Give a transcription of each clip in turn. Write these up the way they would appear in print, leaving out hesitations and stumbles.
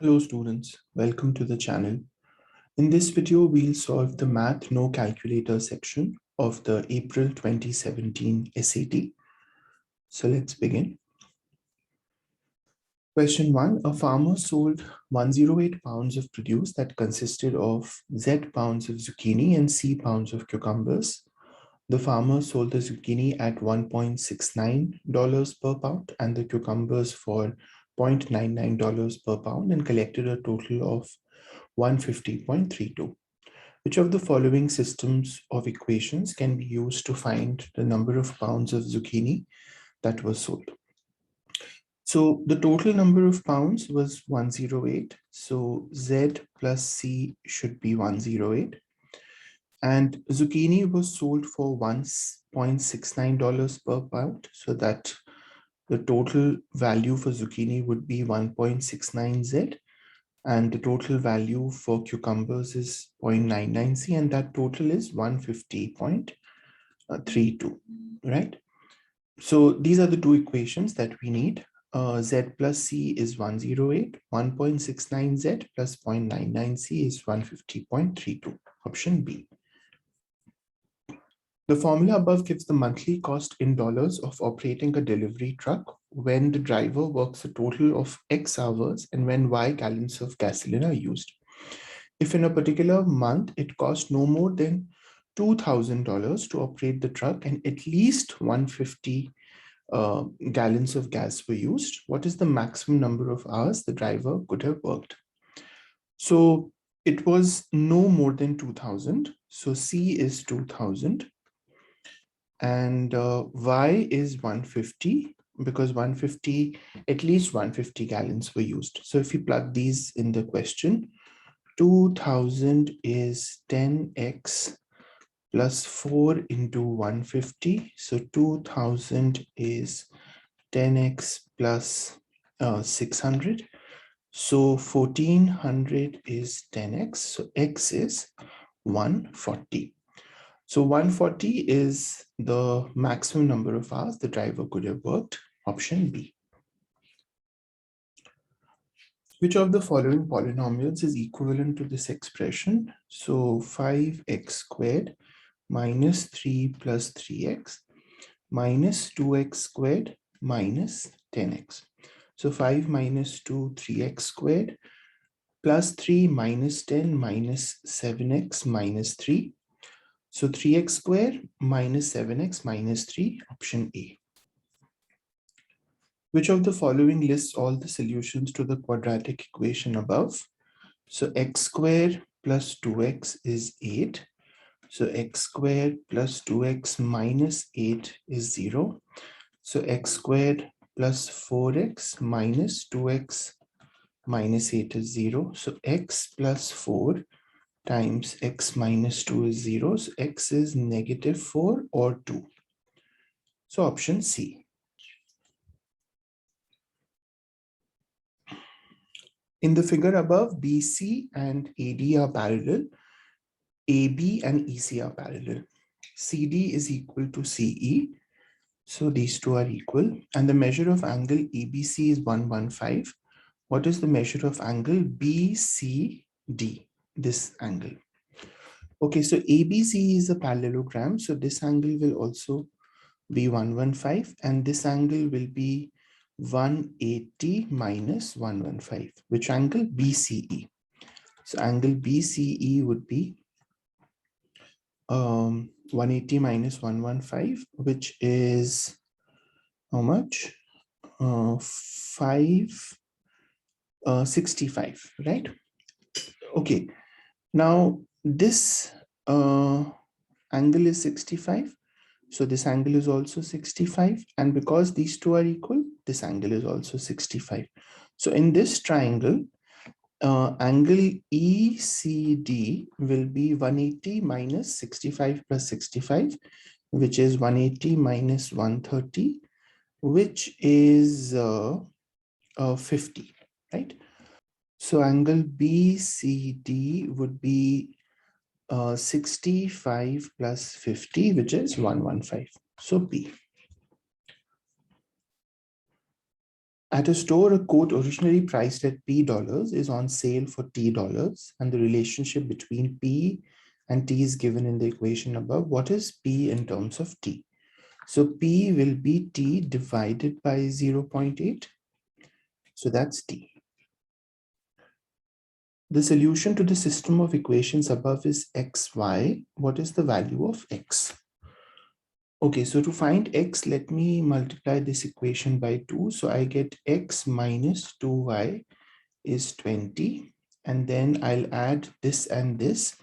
Hello students, welcome to the channel. In this video, we'll solve the Math No Calculator section of the April 2017 SAT. So let's begin. Question 1. A farmer sold 108 pounds of produce that consisted of Z pounds of zucchini and C pounds of cucumbers. The farmer sold the zucchini at $1.69 per pound and the cucumbers for $0.99 per pound and collected a total of 150.32. Which of the following systems of equations can be used to find the number of pounds of zucchini that was sold? So the total number of pounds was 108. So Z plus C should be 108. And zucchini was sold for $1.69 per pound. So that the total value for zucchini would be 1.69 Z. And the total value for cucumbers is 0.99 C, and that total is 150.32, right? So these are the two equations that we need. Z plus C is 108, 1.69 Z plus 0.99 C is 150.32, option B. The formula above gives the monthly cost in dollars of operating a delivery truck when the driver works a total of X hours and when Y gallons of gasoline are used. If in a particular month, it costs no more than $2,000 to operate the truck and at least 150 gallons of gas were used, what is the maximum number of hours the driver could have worked? So it was no more than 2,000. So C is 2,000. And Y is 150 because 150, at least 150 gallons were used. So if you plug these in the question, 2,000 is 10x plus 4 into 150. So 2,000 is 10x plus 600. So 1,400 is 10x. So x is 140. So 140 is the maximum number of hours the driver could have worked, option B. Which of the following polynomials is equivalent to this expression? So 5x squared minus 3 plus 3x minus 2x squared minus 10x. So 5 minus 2, 3x squared plus 3 minus 10 minus 7x minus 3. So 3x squared minus 7x minus 3, option A. Which of the following lists all the solutions to the quadratic equation above? So x squared plus 2x is 8. So x squared plus 2x minus 8 is 0. So x squared plus 4x minus 2x minus 8 is 0. So x plus 4 times x minus 2 is 0. So x is negative 4 or 2. So option C. In the figure above, BC and AD are parallel. AB and EC are parallel. CD is equal to CE. So these two are equal. And the measure of angle ABC is 115. What is the measure of angle BCD? This angle. Okay, so ABC is a parallelogram. So this angle will also be 115 and this angle will be 180 minus 115. Which angle? BCE. So angle BCE would be 180 minus 115, which is how much? 565, right? Okay. Now this angle is 65. So this angle is also 65. And because these two are equal, this angle is also 65. So in this triangle, angle ECD will be 180 minus 65 plus 65, which is 180 minus 130, which is 50, right? So angle BCD would be 65 plus 50, which is 115. So B. At a store, a coat originally priced at $P is on sale for $T, and the relationship between P and T is given in the equation above. What is P in terms of T? So P will be T divided by 0.8. So that's T. The solution to the system of equations above is xy. What is the value of x? Okay, so to find x, let me multiply this equation by 2. So I get x minus 2y is 20. And then I'll add this and this.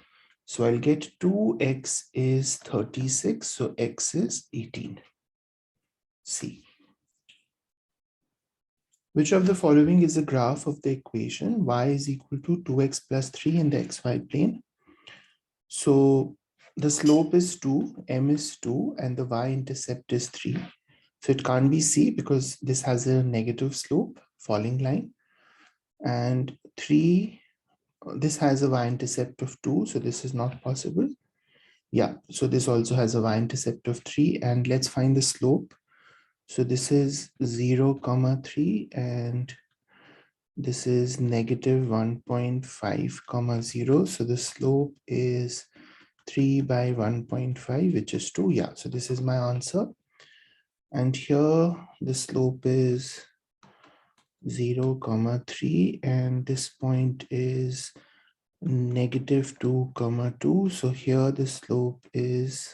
So I'll get 2x is 36. So x is 18. C. Which of the following is a graph of the equation y is equal to 2x plus 3 in the xy plane? So the slope is 2, m is 2, and the y-intercept is 3. So it can't be C because this has a negative slope, falling line. And 3, this has a y-intercept of 2, so this is not possible. Yeah, so this also has a y-intercept of 3. And let's find the slope. So this is 0, 3, and this is negative 1.5, 0. So the slope is 3 by 1.5, which is 2. Yeah, so this is my answer. And here the slope is 0, 3, and this point is negative 2, 2. So here the slope is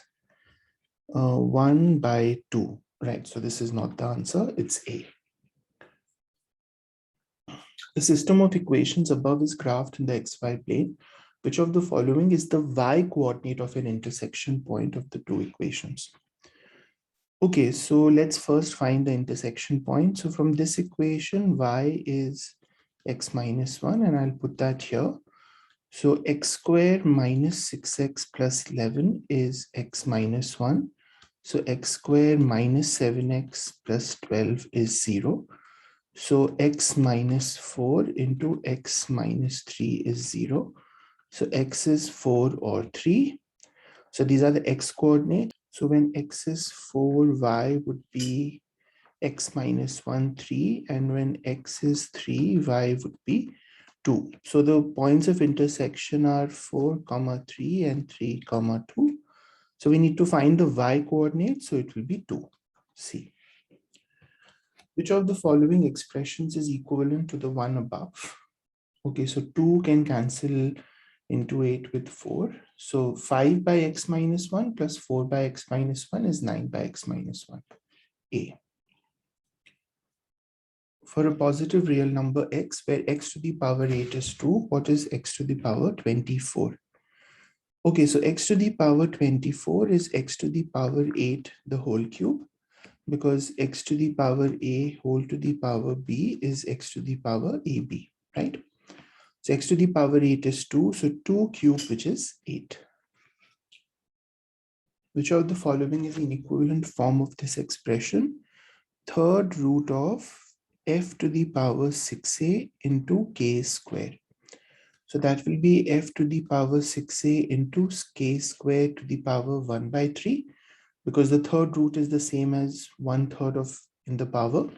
1 by 2, right? So this is not the answer, it's A. The system of equations above is graphed in the xy plane. Which of the following is the y coordinate of an intersection point of the two equations? Okay, so let's first find the intersection point. So from this equation, y is x minus 1, and I'll put that here. So x squared minus 6x plus 11 is x minus 1. So x squared minus 7x plus 12 is 0. So x minus 4 into x minus 3 is 0. So x is 4 or 3. So these are the x coordinates. So when x is 4, y would be x minus 1, 3. And when x is 3, y would be 2. So the points of intersection are 4, 3 and 3, 2. So we need to find the y coordinate. So it will be 2. C. Which of the following expressions is equivalent to the one above? Okay, so 2 can cancel into 8 with 4. So 5 by x minus 1 plus 4 by x minus 1 is 9 by x minus 1. A. For a positive real number x, where x to the power 8 is 2, what is x to the power 24? Okay, so x to the power 24 is x to the power 8, the whole cube, because x to the power a whole to the power b is x to the power ab, right? So x to the power 8 is 2, so 2 cube, which is 8. Which of the following is an equivalent form of this expression? Third root of f to the power 6a into k square. So that will be f to the power 6a into k square to the power 1 by 3, because the third root is the same as 1/3 of in the power.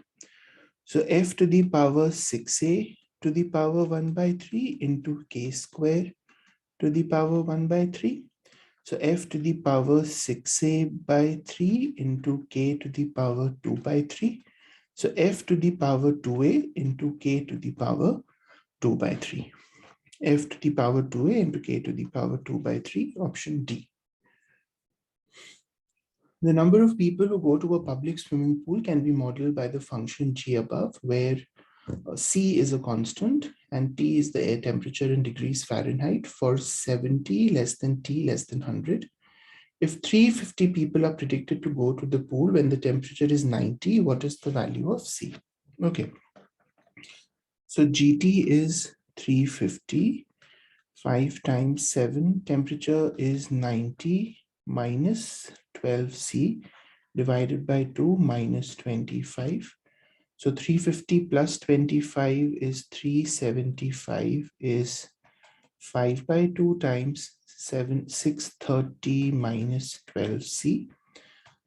So f to the power 6a to the power 1 by 3 into k square to the power 1 by 3. So f to the power 6a by 3 into k to the power 2 by 3. So f to the power 2a into k to the power 2 by 3. F to the power 2a into k to the power 2 by 3, option D. The number of people who go to a public swimming pool can be modeled by the function g above, where C is a constant and T is the air temperature in degrees Fahrenheit for 70 less than T less than 100. If 350 people are predicted to go to the pool when the temperature is 90, what is the value of C? Okay. So GT is 350, 5 times 7, temperature is 90 minus 12C divided by 2 minus 25. So 350 plus 25 is 375 is 5 by 2 times 630 minus 12C.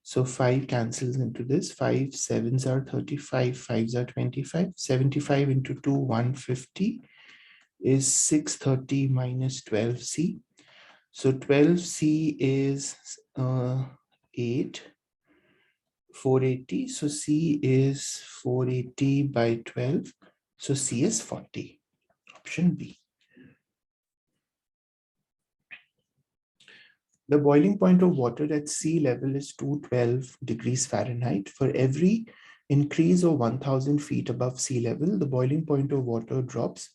So 5 cancels into this. 5 sevens are 35, 5s are 25. 75 into 2, 150 is 630 minus 12c. So 12c is 8, 480. So c is 480 by 12. So c is 40. Option B. The boiling point of water at sea level is 212 degrees Fahrenheit. For every increase of 1000 feet above sea level, the boiling point of water drops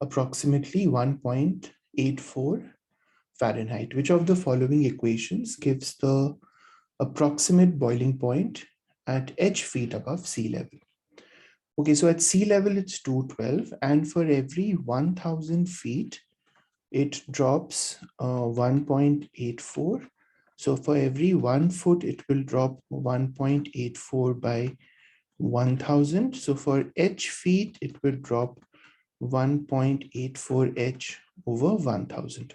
approximately 1.84 Fahrenheit. Which of the following equations gives the approximate boiling point at h feet above sea level? Okay, so at sea level, it's 212, and for every 1000 feet, it drops 1.84. So for every 1 foot, it will drop 1.84 by 1000. So for h feet, it will drop 1.84 h over 1000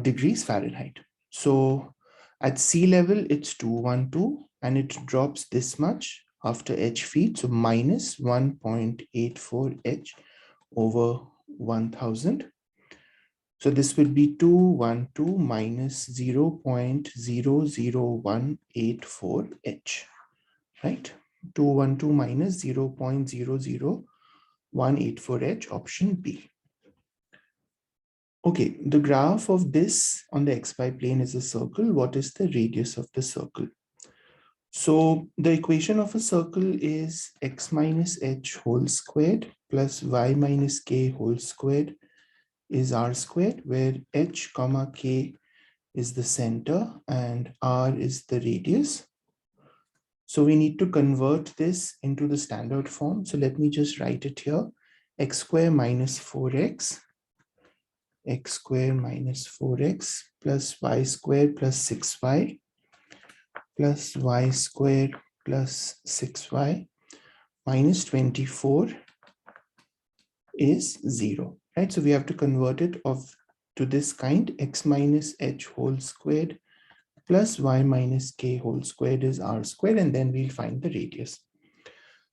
degrees Fahrenheit. So at sea level, it's 212, and it drops this much after h feet. So minus 1.84 h over 1000. So this will be 212 minus 0.00184 h, right? 212 minus 0.00184 h, option B. Okay, the graph of this on the xy plane is a circle. What is the radius of the circle? So the equation of a circle is x minus h whole squared plus y minus k whole squared is r squared, where h comma k is the center and r is the radius. So we need to convert this into the standard form. So let me just write it here. X square minus 4x, x square minus 4x plus y square plus 6y plus y square plus 6y minus 24 is 0, right? So we have to convert it to this kind. X minus h whole squared plus y minus k whole squared is r squared, and then we'll find the radius.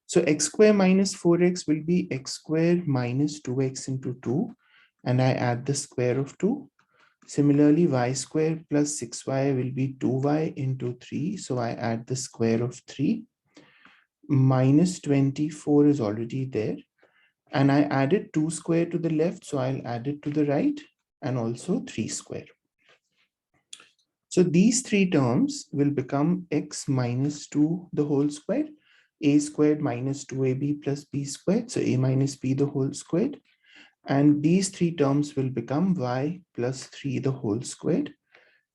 So x square minus 4x will be x square minus 2x into 2, and I add the square of 2. Similarly, y square plus 6y will be 2y into 3, so I add the square of 3. Minus 24 is already there, and I added 2 square to the left, so I'll add it to the right, and also 3 square. So these three terms will become x minus 2 the whole square, a squared minus 2ab plus b squared, so a minus b the whole squared. And these three terms will become y plus 3 the whole squared,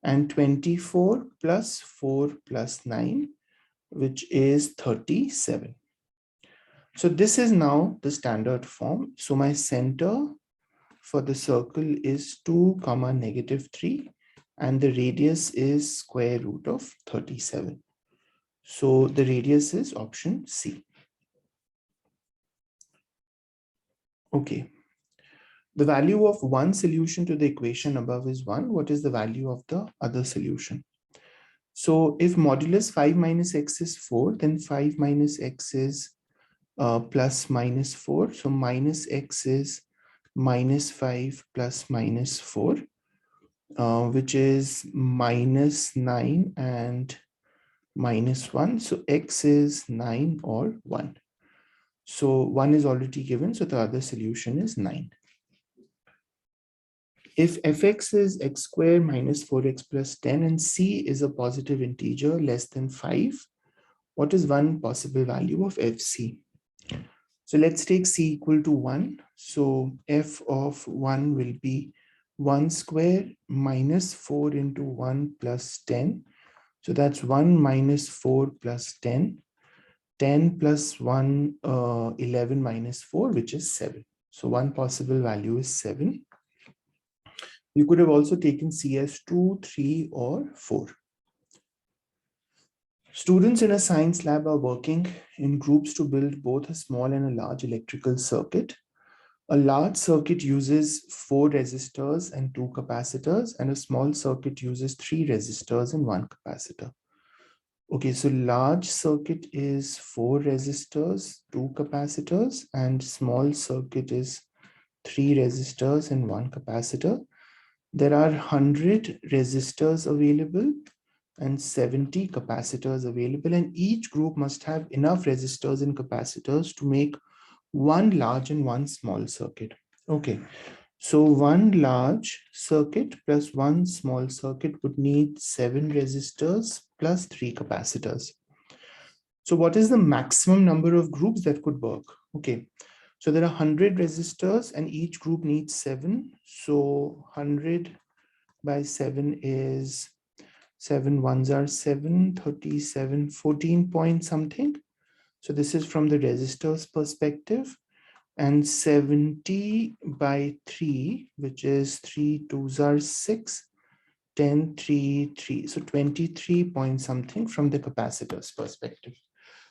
and 24 plus 4 plus 9, which is 37. So this is now the standard form. So my center for the circle is 2 comma negative 3, and the radius is square root of 37. So the radius is option C. Okay. The value of one solution to the equation above is 1. What is the value of the other solution? So if modulus 5 minus x is 4, then 5 minus x is plus minus 4. So minus x is minus 5 plus minus 4, which is minus 9 and minus 1. So x is 9 or 1. So 1 is already given, so the other solution is 9. If fx is x squared minus 4x plus 10 and c is a positive integer less than 5, what is one possible value of fc? So let's take c equal to 1. So f of 1 will be 1 square minus 4 into 1 plus 10. So that's 1 minus 4 plus 10. 10 plus 1, 11 minus 4, which is 7. So one possible value is 7. You could have also taken C as 2, 3, or 4. Students in a science lab are working in groups to build both a small and a large electrical circuit. A large circuit uses 4 resistors and 2 capacitors, and a small circuit uses 3 resistors and 1 capacitor. Okay, so large circuit is 4 resistors, 2 capacitors, and small circuit is 3 resistors and 1 capacitor. There are 100 resistors available and 70 capacitors available, and each group must have enough resistors and capacitors to make one large and one small circuit. Okay, so one large circuit plus one small circuit would need 7 resistors plus 3 capacitors. So what is the maximum number of groups that could work? Okay, so there are 100 resistors and each group needs 7. So 100 by 7 is 7 ones are 7, 37, 14 point something. So this is from the resistors perspective. And 70 by 3, which is 3 twos are 6, 10, 3, 3. So 23 point something from the capacitors perspective.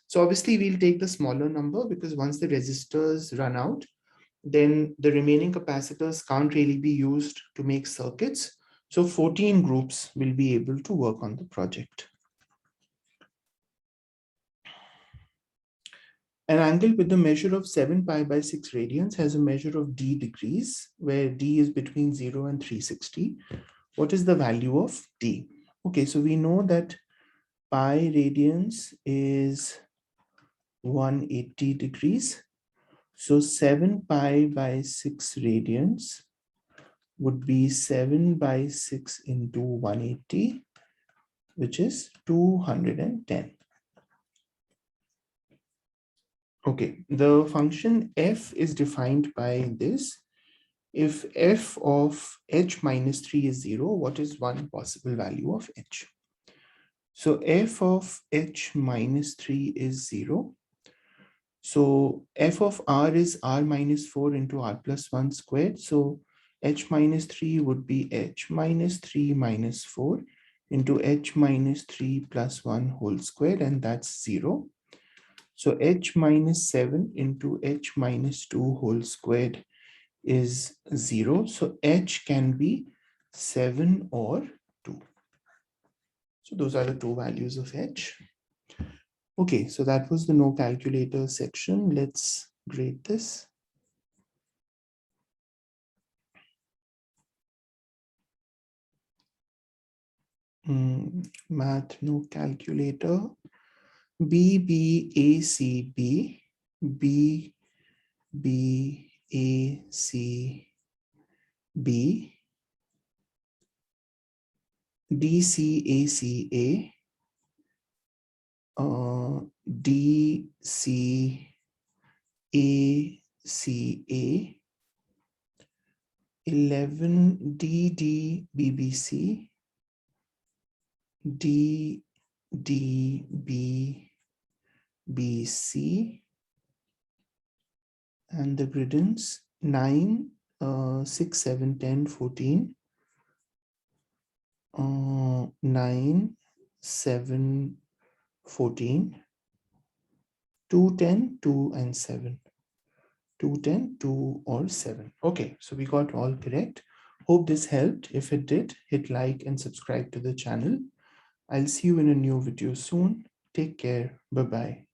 So obviously we'll take the smaller number because once the resistors run out, then the remaining capacitors can't really be used to make circuits. So 14 groups will be able to work on the project. An angle with the measure of 7 pi by 6 radians has a measure of d degrees, where d is between 0 and 360. What is the value of d? Okay, so we know that pi radians is 180 degrees. So 7 pi by 6 radians would be 7 by 6 into 180, which is 210. Okay, the function f is defined by this. If f of h minus 3 is 0, what is one possible value of h? So f of h minus 3 is 0. So f of r is r minus 4 into r plus 1 squared. So h minus 3 would be h minus 3 minus 4 into h minus 3 plus 1 whole squared, and that's 0. So h minus 7 into h minus 2 whole squared is 0. So h can be 7 or 2. So those are the two values of h. Okay, so that was the no calculator section. Let's grade this. Math no calculator. B B A C B B B A C B D C A C A D C A C A 11 D D B B C D D B B C, and the griddens 9 6 7 10 14 9 7 14 2 10 2 and 7 2 10 2 or 7. Okay, so we got all correct. Hope this helped. If it did, hit like and subscribe to the channel. I'll see you in a new video soon. Take care. Bye bye.